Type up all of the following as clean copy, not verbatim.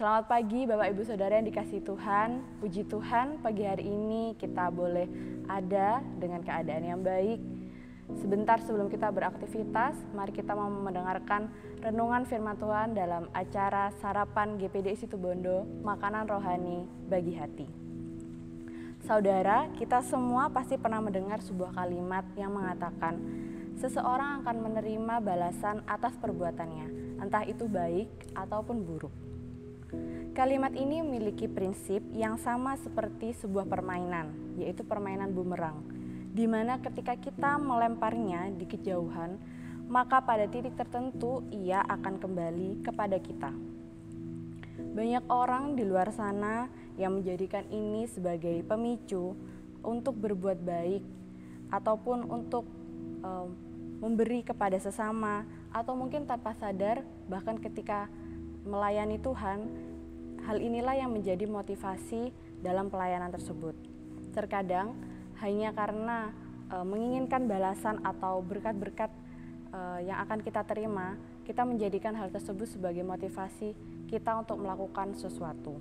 Selamat pagi Bapak Ibu Saudara yang dikasihi Tuhan. Puji Tuhan, pagi hari ini kita boleh ada dengan keadaan yang baik. Sebentar sebelum kita beraktivitas, mari kita mau mendengarkan renungan firman Tuhan dalam acara Sarapan GPDI Situbondo, Makanan Rohani Bagi Hati. Saudara, kita semua pasti pernah mendengar sebuah kalimat yang mengatakan, seseorang akan menerima balasan atas perbuatannya, entah itu baik ataupun buruk. Kalimat ini memiliki prinsip yang sama seperti sebuah permainan, yaitu permainan bumerang, di mana ketika kita melemparnya di kejauhan, maka pada titik tertentu ia akan kembali kepada kita. Banyak orang di luar sana yang menjadikan ini sebagai pemicu untuk berbuat baik, ataupun untuk memberi kepada sesama, atau mungkin tanpa sadar bahkan ketika melayani Tuhan, hal inilah yang menjadi motivasi dalam pelayanan tersebut. Terkadang hanya karena menginginkan balasan atau berkat-berkat yang akan kita terima, kita menjadikan hal tersebut sebagai motivasi kita untuk melakukan sesuatu.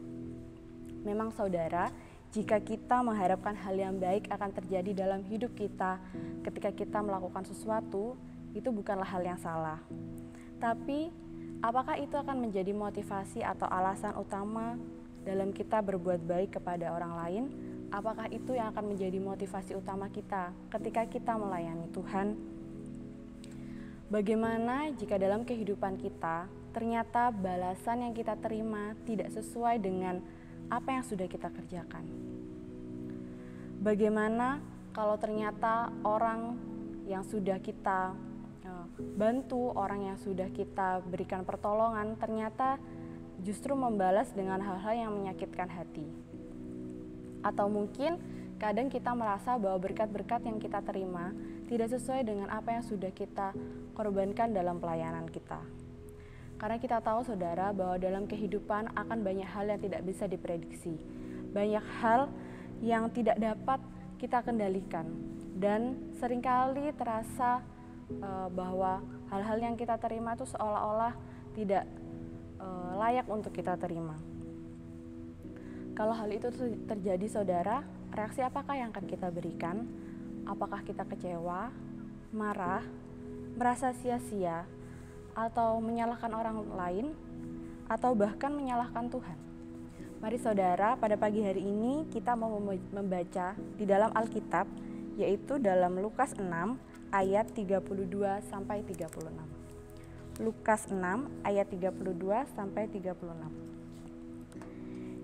Memang saudara, jika kita mengharapkan hal yang baik akan terjadi dalam hidup kita ketika kita melakukan sesuatu, itu bukanlah hal yang salah. Tapi apakah itu akan menjadi motivasi atau alasan utama dalam kita berbuat baik kepada orang lain? Apakah itu yang akan menjadi motivasi utama kita ketika kita melayani Tuhan? Bagaimana jika dalam kehidupan kita ternyata balasan yang kita terima tidak sesuai dengan apa yang sudah kita kerjakan? Bagaimana kalau ternyata orang yang sudah kita bantu, orang yang sudah kita berikan pertolongan ternyata justru membalas dengan hal-hal yang menyakitkan hati? Atau mungkin kadang kita merasa bahwa berkat-berkat yang kita terima tidak sesuai dengan apa yang sudah kita korbankan dalam pelayanan kita. Karena kita tahu saudara bahwa dalam kehidupan akan banyak hal yang tidak bisa diprediksi, banyak hal yang tidak dapat kita kendalikan, dan seringkali terasa bahwa hal-hal yang kita terima itu seolah-olah tidak layak untuk kita terima. Kalau hal itu terjadi saudara, reaksi apakah yang akan kita berikan? Apakah kita kecewa, marah, merasa sia-sia, atau menyalahkan orang lain, atau bahkan menyalahkan Tuhan? Mari saudara, pada pagi hari ini kita mau membaca di dalam Alkitab, yaitu dalam Lukas 6 ayat 32 sampai 36. Lukas 6 ayat 32 sampai 36.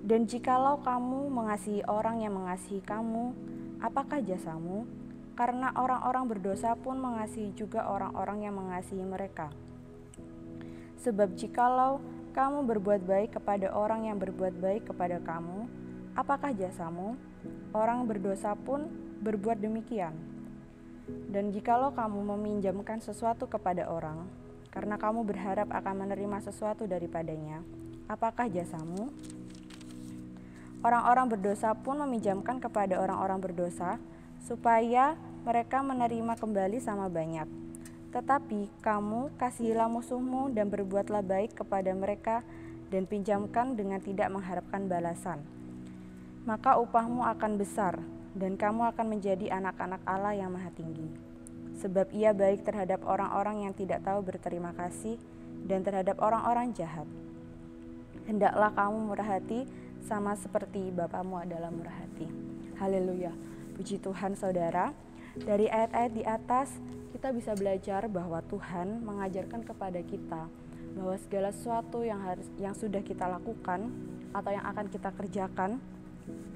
Dan jikalau kamu mengasihi orang yang mengasihi kamu, apakah jasamu? Karena orang-orang berdosa pun mengasihi juga orang-orang yang mengasihi mereka. Sebab jikalau kamu berbuat baik kepada orang yang berbuat baik kepada kamu, apakah jasamu? Orang berdosa pun berbuat demikian. Dan jikalau kamu meminjamkan sesuatu kepada orang, karena kamu berharap akan menerima sesuatu daripadanya, apakah jasamu? Orang-orang berdosa pun meminjamkan kepada orang-orang berdosa, supaya mereka menerima kembali sama banyak. Tetapi kamu kasihilah musuhmu dan berbuatlah baik kepada mereka, dan pinjamkan dengan tidak mengharapkan balasan. Maka upahmu akan besar, dan kamu akan menjadi anak-anak Allah yang Maha Tinggi. Sebab Ia baik terhadap orang-orang yang tidak tahu berterima kasih dan terhadap orang-orang jahat. Hendaklah kamu murah hati sama seperti Bapamu adalah murah hati. Haleluya. Puji Tuhan saudara. Dari ayat-ayat di atas kita bisa belajar bahwa Tuhan mengajarkan kepada kita bahwa segala sesuatu yang sudah kita lakukan atau yang akan kita kerjakan,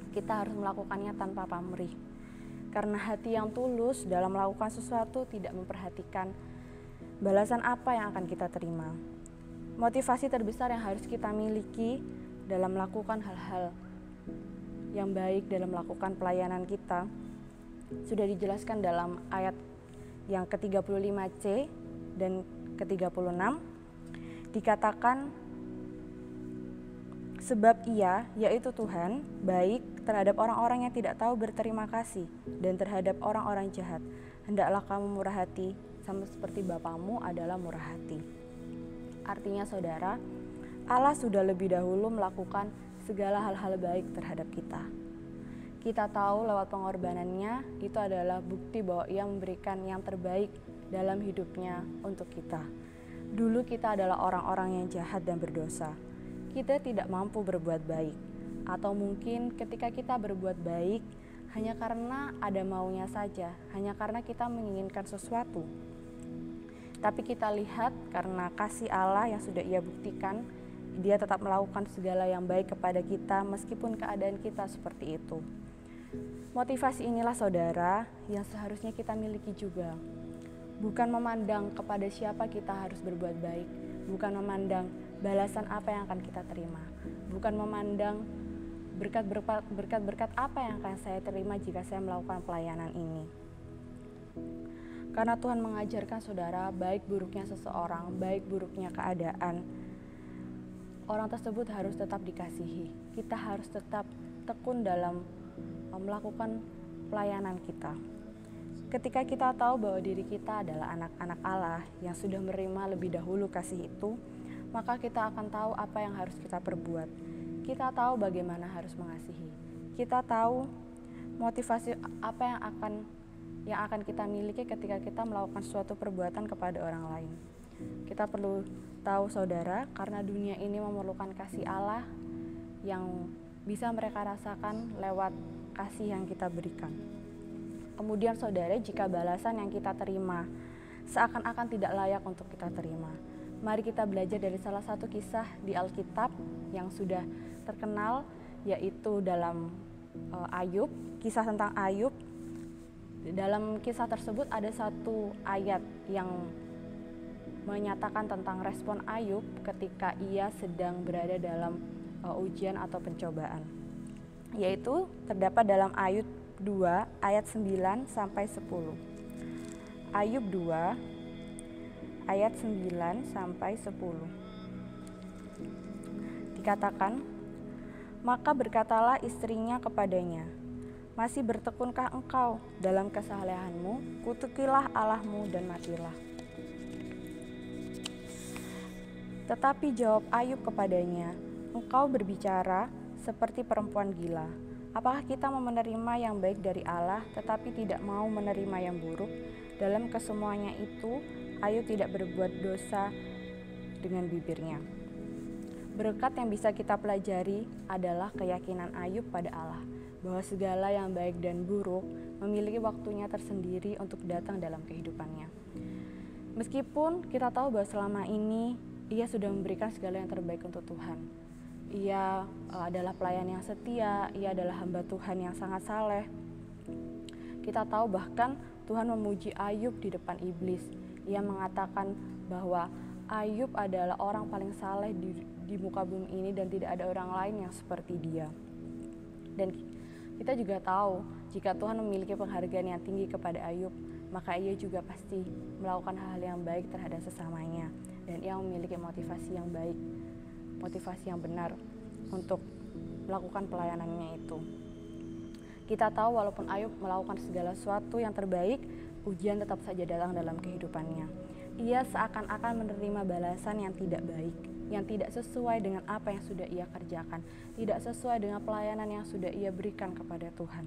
kita harus melakukannya tanpa pamrih. Karena hati yang tulus dalam melakukan sesuatu tidak memperhatikan balasan apa yang akan kita terima. Motivasi terbesar yang harus kita miliki dalam melakukan hal-hal yang baik, dalam melakukan pelayanan kita, sudah dijelaskan dalam ayat yang ke-35C dan ke-36. Dikatakan, sebab Ia, yaitu Tuhan, baik terhadap orang-orang yang tidak tahu berterima kasih dan terhadap orang-orang jahat. Hendaklah kamu murah hati sama seperti Bapamu adalah murah hati. Artinya saudara, Allah sudah lebih dahulu melakukan segala hal-hal baik terhadap kita. Kita tahu lewat pengorbanannya itu adalah bukti bahwa Ia memberikan yang terbaik dalam hidupnya untuk kita. Dulu kita adalah orang-orang yang jahat dan berdosa. Kita tidak mampu berbuat baik. Atau mungkin ketika kita berbuat baik hanya karena ada maunya saja, hanya karena kita menginginkan sesuatu. Tapi kita lihat karena kasih Allah yang sudah Ia buktikan, Dia tetap melakukan segala yang baik kepada kita meskipun keadaan kita seperti itu. Motivasi inilah saudara yang seharusnya kita miliki juga. Bukan memandang kepada siapa kita harus berbuat baik, bukan memandang balasan apa yang akan kita terima, bukan memandang berkat-berkat apa yang akan saya terima jika saya melakukan pelayanan ini. Karena Tuhan mengajarkan saudara, baik buruknya seseorang, baik buruknya keadaan, orang tersebut harus tetap dikasihi. Kita harus tetap tekun dalam melakukan pelayanan kita. Ketika kita tahu bahwa diri kita adalah anak-anak Allah yang sudah menerima lebih dahulu kasih itu, maka kita akan tahu apa yang harus kita perbuat. Kita tahu bagaimana harus mengasihi. Kita tahu motivasi apa yang akan kita miliki ketika kita melakukan suatu perbuatan kepada orang lain. Kita perlu tahu saudara, karena dunia ini memerlukan kasih Allah yang bisa mereka rasakan lewat kasih yang kita berikan. Kemudian saudara, jika balasan yang kita terima seakan-akan tidak layak untuk kita terima, mari kita belajar dari salah satu kisah di Alkitab yang sudah terkenal, yaitu dalam Ayub, kisah tentang Ayub. Dalam kisah tersebut ada satu ayat yang menyatakan tentang respon Ayub ketika ia sedang berada dalam ujian atau pencobaan, yaitu terdapat dalam Ayub 2 ayat 9 sampai 10. Ayub 2 ayat 9 sampai 10. Dikatakan, maka berkatalah istrinya kepadanya, masih bertekunkah engkau dalam kesalehanmu? Kutukilah Allahmu dan matilah. Tetapi jawab Ayub kepadanya, engkau berbicara seperti perempuan gila. Apakah kita mau menerima yang baik dari Allah tetapi tidak mau menerima yang buruk? Dalam kesemuanya itu, Ayub tidak berbuat dosa dengan bibirnya. Berkat yang bisa kita pelajari adalah keyakinan Ayub pada Allah, bahwa segala yang baik dan buruk memiliki waktunya tersendiri untuk datang dalam kehidupannya. Meskipun kita tahu bahwa selama ini ia sudah memberikan segala yang terbaik untuk Tuhan. Ia adalah pelayan yang setia, ia adalah hamba Tuhan yang sangat saleh. Kita tahu bahkan Tuhan memuji Ayub di depan iblis. Ia mengatakan bahwa Ayub adalah orang paling saleh di muka bumi ini dan tidak ada orang lain yang seperti dia. Dan kita juga tahu jika Tuhan memiliki penghargaan yang tinggi kepada Ayub, maka ia juga pasti melakukan hal-hal yang baik terhadap sesamanya. Dan ia memiliki motivasi yang baik, motivasi yang benar untuk melakukan pelayanannya itu. Kita tahu walaupun Ayub melakukan segala sesuatu yang terbaik, ujian tetap saja datang dalam kehidupannya. Ia seakan-akan menerima balasan yang tidak baik, yang tidak sesuai dengan apa yang sudah ia kerjakan, tidak sesuai dengan pelayanan yang sudah ia berikan kepada Tuhan.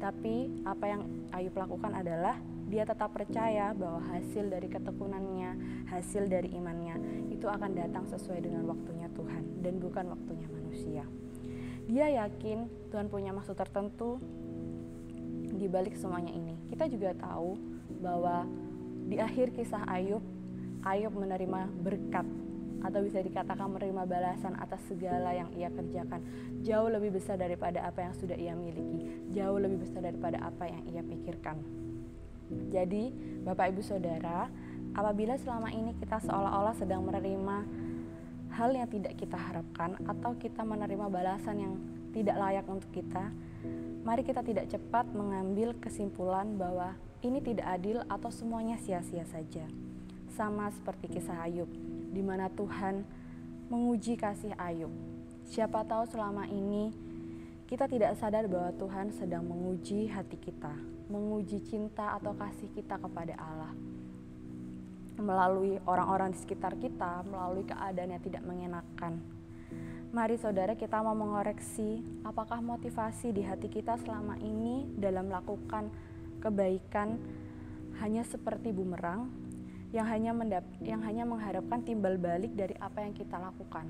Tapi apa yang Ayub lakukan adalah dia tetap percaya bahwa hasil dari ketekunannya, hasil dari imannya itu akan datang sesuai dengan waktunya Tuhan dan bukan waktunya manusia. Dia yakin Tuhan punya maksud tertentu di balik semuanya ini. Kita juga tahu bahwa di akhir kisah Ayub, Ayub menerima berkat atau bisa dikatakan menerima balasan atas segala yang ia kerjakan, jauh lebih besar daripada apa yang sudah ia miliki, jauh lebih besar daripada apa yang ia pikirkan. Jadi, Bapak Ibu Saudara, apabila selama ini kita seolah-olah sedang menerima hal yang tidak kita harapkan atau kita menerima balasan yang tidak layak untuk kita, mari kita tidak cepat mengambil kesimpulan bahwa ini tidak adil atau semuanya sia-sia saja. Sama seperti kisah Ayub, di mana Tuhan menguji kasih Ayub. Siapa tahu selama ini kita tidak sadar bahwa Tuhan sedang menguji hati kita, menguji cinta atau kasih kita kepada Allah. melalui orang-orang di sekitar kita, melalui keadaan yang tidak mengenakan. Mari saudara, kita mau mengoreksi apakah motivasi di hati kita selama ini dalam melakukan kebaikan hanya seperti bumerang yang hanya mengharapkan timbal balik dari apa yang kita lakukan,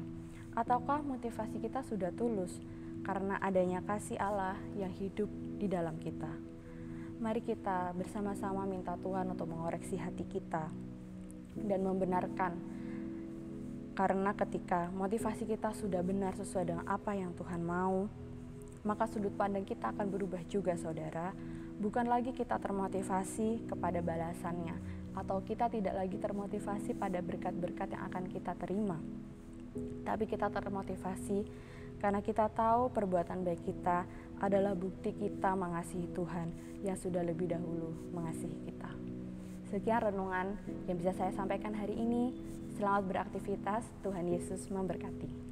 ataukah motivasi kita sudah tulus karena adanya kasih Allah yang hidup di dalam kita. Mari kita bersama-sama minta Tuhan untuk mengoreksi hati kita dan membenarkan, karena ketika motivasi kita sudah benar sesuai dengan apa yang Tuhan mau, maka sudut pandang kita akan berubah juga saudara. Bukan lagi kita termotivasi kepada balasannya, atau kita tidak lagi termotivasi pada berkat-berkat yang akan kita terima, tapi kita termotivasi karena kita tahu perbuatan baik kita adalah bukti kita mengasihi Tuhan yang sudah lebih dahulu mengasihi kita. Sekian renungan yang bisa saya sampaikan hari ini. Selamat beraktivitas, Tuhan Yesus memberkati.